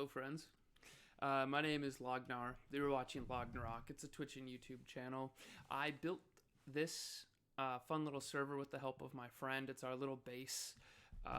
Hello, friends. My name is Lognar. They were watching Lognarok. It's a Twitch and YouTube channel. I built this fun little server with the help of my friend. It's our little base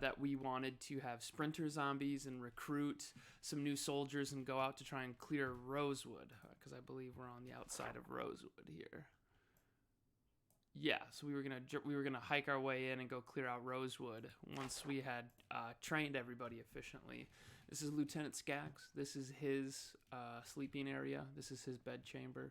that we wanted to have sprinter zombies and recruit some new soldiers and go out to try and clear Rosewood, because I believe we're on the outside of Rosewood here. Yeah, so we were gonna hike our way in and go clear out Rosewood once we had trained everybody efficiently. This is Lieutenant Skaggs. This is his sleeping area. This is his bed chamber.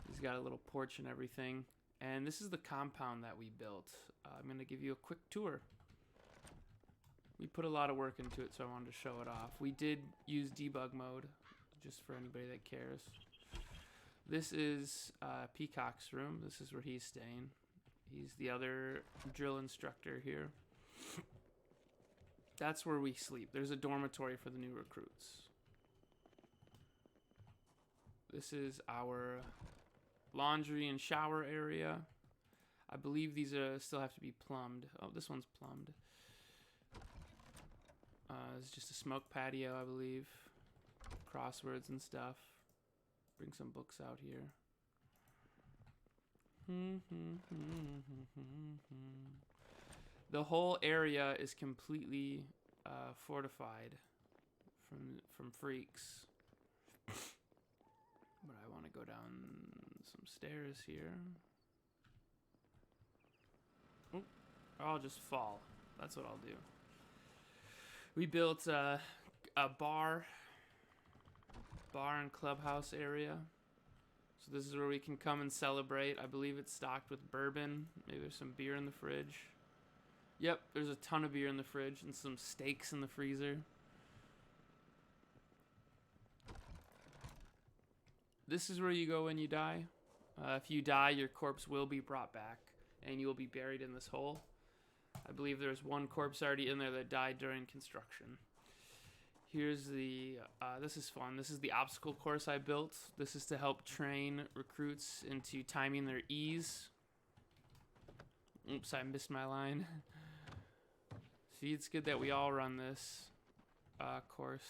He's got a little porch and everything. And this is the compound that we built. I'm gonna give you a quick tour. We put a lot of work into it, so I wanted to show it off. We did use debug mode, just for anybody that cares. This is Peacock's room. This is where he's staying. He's the other drill instructor here. That's where we sleep. There's a dormitory for the new recruits. This is our laundry and shower area. I believe these still have to be plumbed. Oh, this one's plumbed. It's just a smoke patio, I believe. Crosswords and stuff. Bring some books out here. The whole area is completely fortified from freaks. But I want to go down some stairs here. Oh, I'll just fall. That's what I'll do. We built a bar and clubhouse area. So this is where we can come and celebrate. I believe it's stocked with bourbon. Maybe there's some beer in the fridge. Yep, there's a ton of beer in the fridge and some steaks in the freezer. This is where you go when you die. If you die, your corpse will be brought back and you will be buried in this hole. I believe there's one corpse already in there that died during construction. Here's the, this is fun. This is the obstacle course I built. This is to help train recruits into timing their E's. Oops, I missed my line. See, it's good that we all run this course.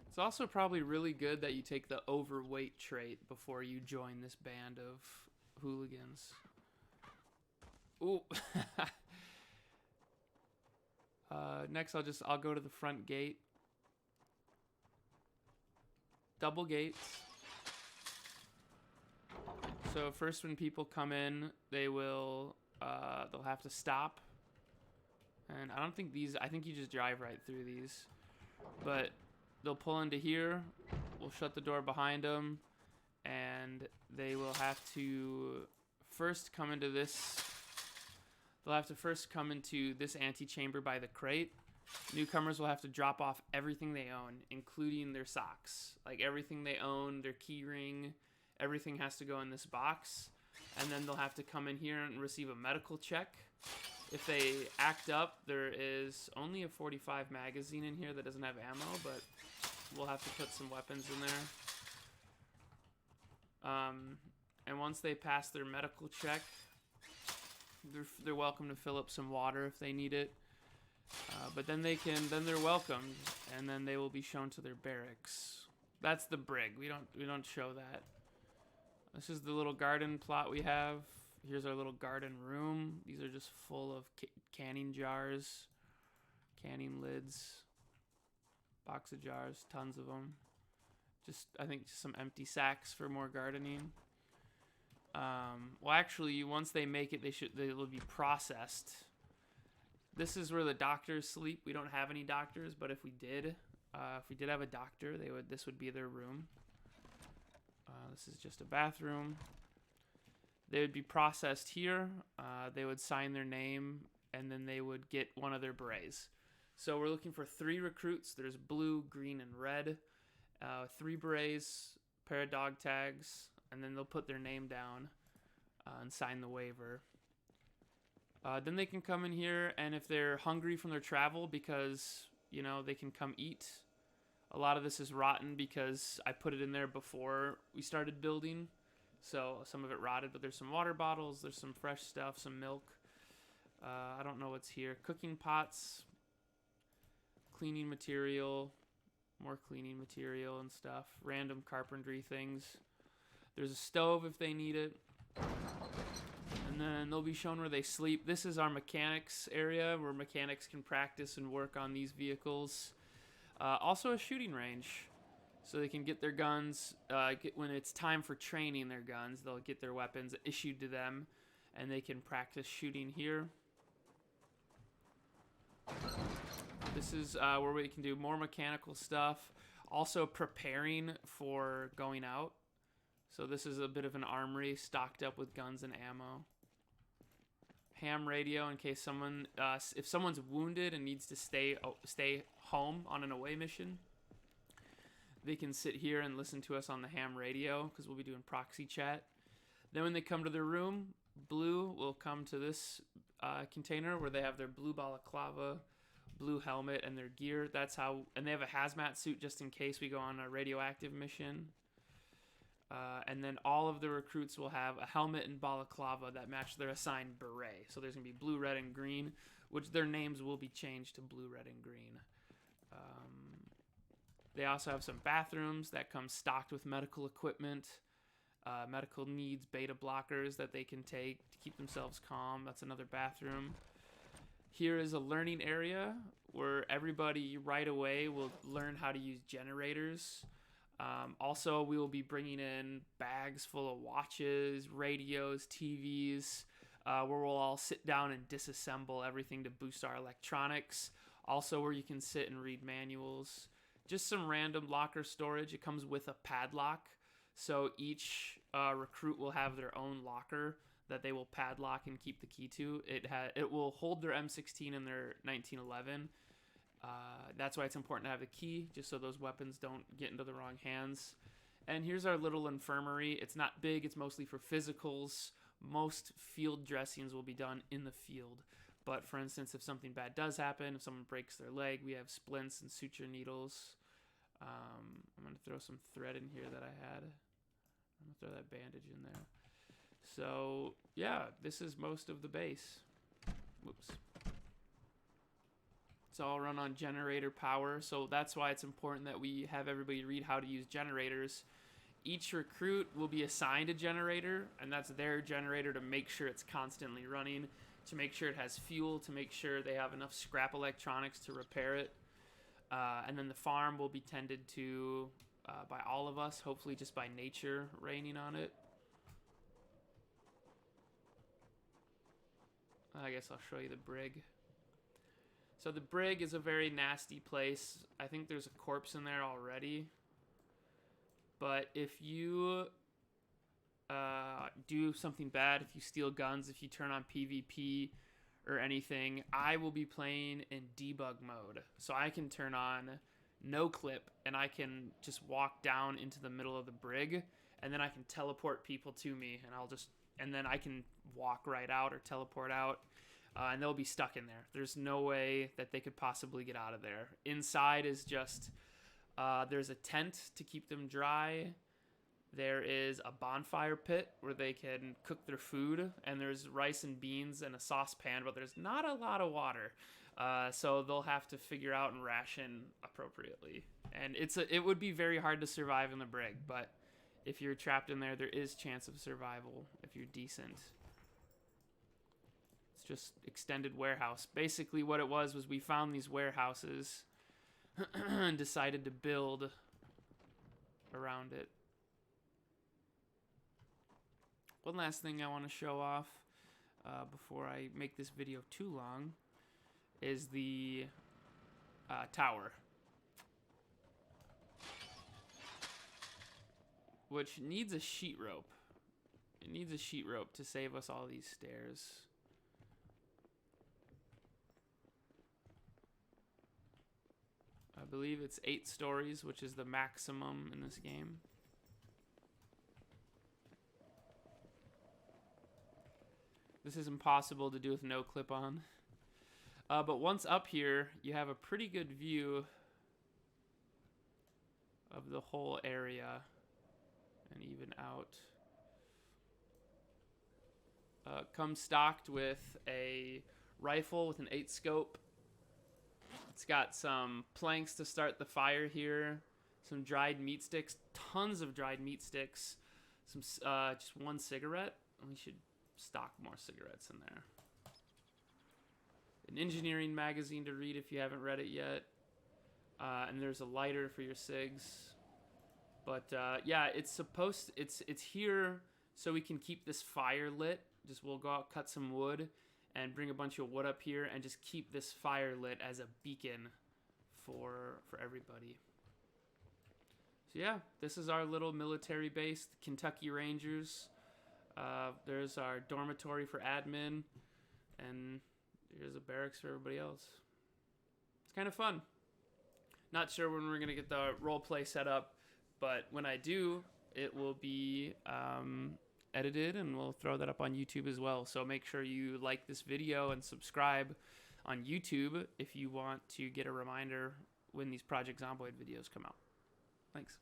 It's also probably really good that you take the overweight trait before you join this band of hooligans. Ooh. Next, I'll go to the front gate. Double gates. So first, when people come in, they'll have to stop. And I don't think I think you just drive right through these. But they'll pull into here. We'll shut the door behind them. And they will have to first come into this. They'll have to first come into this antechamber by the crate. Newcomers will have to drop off everything they own, including their socks. Like everything they own, their key ring, everything has to go in this box. And then they'll have to come in here and receive a medical check. If they act up, there is only a .45 magazine in here that doesn't have ammo, but we'll have to put some weapons in there. And once they pass their medical check, they're welcome to fill up some water if they need it. But then they're welcomed, and then they will be shown to their barracks. That's the brig. We don't show that. This is the little garden plot we have. Here's our little garden room. These are just full of canning jars, canning lids, box of jars, tons of them. I think just some empty sacks for more gardening. Well, actually, once they make it, they'll be processed. This is where the doctors sleep. We don't have any doctors, but if we did have a doctor, this would be their room. This is just a bathroom. They would be processed here. They would sign their name, and then they would get one of their berets. So we're looking for 3 recruits. There's blue, green, and red. 3 berets, pair of dog tags. And then they'll put their name down and sign the waiver. Then they can come in here, and if they're hungry from their travel, because, they can come eat. A lot of this is rotten because I put it in there before we started building. So some of it rotted, but there's some water bottles, there's some fresh stuff, some milk. I don't know what's here. Cooking pots. cleaning material, more cleaning material and stuff, random carpentry things. There's a stove if they need it. And then they'll be shown where they sleep. This is our mechanics area where mechanics can practice and work on these vehicles. Also a shooting range, so they can get their guns. When it's time for training their guns, they'll get their weapons issued to them, and they can practice shooting here. This is where we can do more mechanical stuff. Also preparing for going out. So this is a bit of an armory stocked up with guns and ammo. Ham radio in case if someone's wounded and needs to stay home on an away mission, they can sit here and listen to us on the ham radio because we'll be doing proxy chat. Then when they come to their room, blue will come to this container where they have their blue balaclava, blue helmet, and their gear. And they have a hazmat suit just in case we go on a radioactive mission. And then all of the recruits will have a helmet and balaclava that match their assigned beret. So there's going to be blue, red, and green, which their names will be changed to blue, red, and green. They also have some bathrooms that come stocked with medical equipment, medical needs, beta blockers that they can take to keep themselves calm. That's another bathroom. Here is a learning area where everybody right away will learn how to use generators. Also, we will be bringing in bags full of watches, radios, TVs, where we'll all sit down and disassemble everything to boost our electronics. Also, where you can sit and read manuals. Just some random locker storage. It comes with a padlock, so each recruit will have their own locker that they will padlock and keep the key to. It will hold their M16 and their 1911. That's why it's important to have a key, just so those weapons don't get into the wrong hands. And here's our little infirmary. It's not big. It's mostly for physicals. Most field dressings will be done in the field. But for instance, if something bad does happen, if someone breaks their leg, we have splints and suture needles. I'm going to throw some thread in here that I had. I'm going to throw that bandage in there. So, yeah, this is most of the base. Whoops. It's all run on generator power, so that's why it's important that we have everybody read how to use generators. Each recruit will be assigned a generator, and that's their generator to make sure it's constantly running, to make sure it has fuel, to make sure they have enough scrap electronics to repair it. And then the farm will be tended to by all of us, hopefully just by nature raining on it. I guess I'll show you the brig. So the brig is a very nasty place. I think there's a corpse in there already. But if you do something bad, if you steal guns, if you turn on PvP or anything, I will be playing in debug mode. So I can turn on no clip and I can just walk down into the middle of the brig, and then I can teleport people to me, and then I can walk right out or teleport out. And they'll be stuck in there. There's no way that they could possibly get out of there. Inside is just, there's a tent to keep them dry. There is a bonfire pit where they can cook their food. And there's rice and beans and a saucepan, but there's not a lot of water. So they'll have to figure out and ration appropriately. And it would be very hard to survive in the brig, but if you're trapped in there, there is chance of survival if you're decent. Just extended warehouse. Basically what it was we found these warehouses and decided to build around it. One last thing I want to show off before I make this video too long is the tower, which needs a sheet rope. It needs a sheet rope to save us all these stairs. I believe it's 8 stories, which is the maximum in this game. This is impossible to do with no clip on. But once up here, you have a pretty good view of the whole area and even out. Comes stocked with a rifle with an 8 scope, It's got some planks to start the fire here, some dried meat sticks, tons of dried meat sticks, some just one cigarette. We should stock more cigarettes in there. An engineering magazine to read if you haven't read it yet. And there's a lighter for your cigs. But yeah, it's here so we can keep this fire lit. Just we'll go out, cut some wood, and bring a bunch of wood up here and just keep this fire lit as a beacon for everybody. So yeah, this is our little military base, the Kentucky Rangers. There's our dormitory for admin, and here's a barracks for everybody else. It's kind of fun. Not sure when we're gonna get the role play set up, but when I do, it will be edited, and we'll throw that up on YouTube as well. So make sure you like this video and subscribe on YouTube if you want to get a reminder when these Project Zomboid videos come out. Thanks.